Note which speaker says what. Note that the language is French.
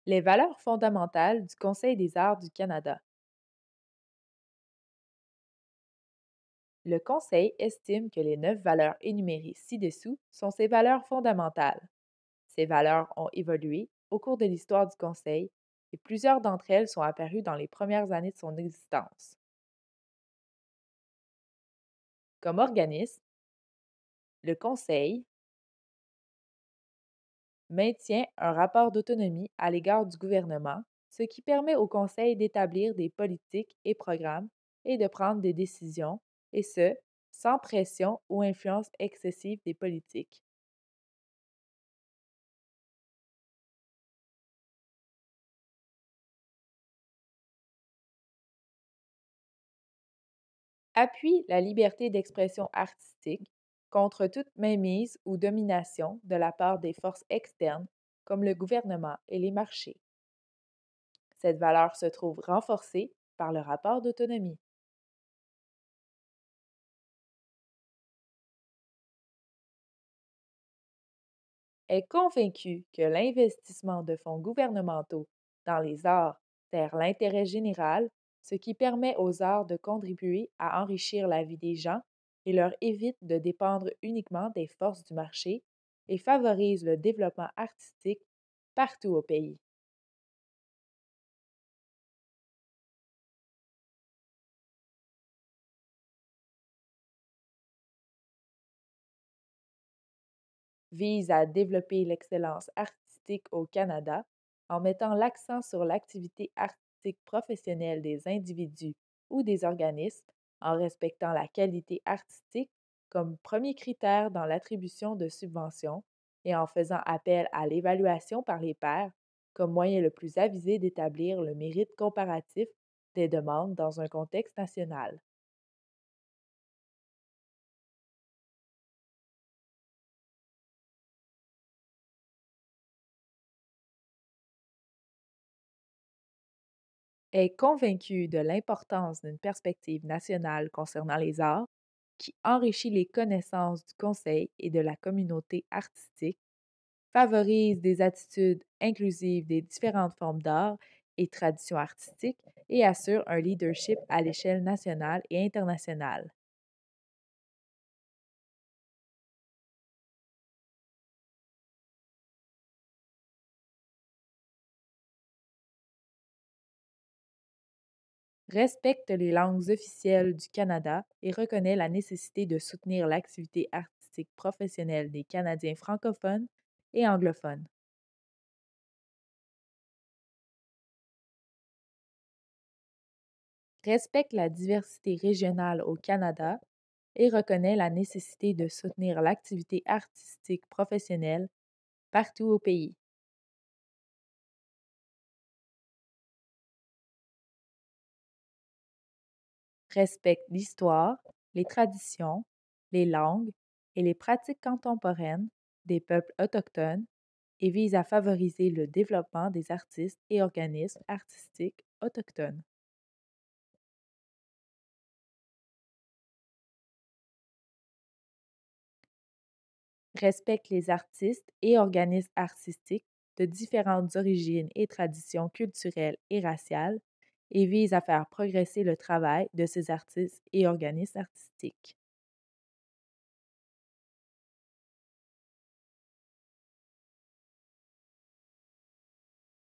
Speaker 1: Les valeurs fondamentales du Conseil des arts du Canada. Le Conseil estime que les 9 valeurs énumérées ci-dessous sont ses valeurs fondamentales. Ces valeurs ont évolué au cours de l'histoire du Conseil et plusieurs d'entre elles sont apparues dans les premières années de son existence. Comme organisme, le Conseil maintient un rapport d'autonomie à l'égard du gouvernement, ce qui permet au Conseil d'établir des politiques et programmes et de prendre des décisions, et ce, sans pression ou influence excessive des politiques. Appuie la liberté d'expression artistique contre toute mainmise ou domination de la part des forces externes comme le gouvernement et les marchés. Cette valeur se trouve renforcée par le rapport d'autonomie. Est convaincue que l'investissement de fonds gouvernementaux dans les arts sert l'intérêt général, ce qui permet aux arts de contribuer à enrichir la vie des gens et leur évite de dépendre uniquement des forces du marché et favorise le développement artistique partout au pays. Vise à développer l'excellence artistique au Canada en mettant l'accent sur l'activité artistique professionnelle des individus ou des organismes, en respectant la qualité artistique comme premier critère dans l'attribution de subventions et en faisant appel à l'évaluation par les pairs comme moyen le plus avisé d'établir le mérite comparatif des demandes dans un contexte national. Est convaincue de l'importance d'une perspective nationale concernant les arts qui enrichit les connaissances du Conseil et de la communauté artistique, favorise des attitudes inclusives des différentes formes d'art et traditions artistiques et assure un leadership à l'échelle nationale et internationale. Respecte les langues officielles du Canada et reconnaît la nécessité de soutenir l'activité artistique professionnelle des Canadiens francophones et anglophones. Respecte la diversité régionale au Canada et reconnaît la nécessité de soutenir l'activité artistique professionnelle partout au pays. Respecte l'histoire, les traditions, les langues et les pratiques contemporaines des peuples autochtones et vise à favoriser le développement des artistes et organismes artistiques autochtones. Respecte les artistes et organismes artistiques de différentes origines et traditions culturelles et raciales et vise à faire progresser le travail de ces artistes et organismes artistiques.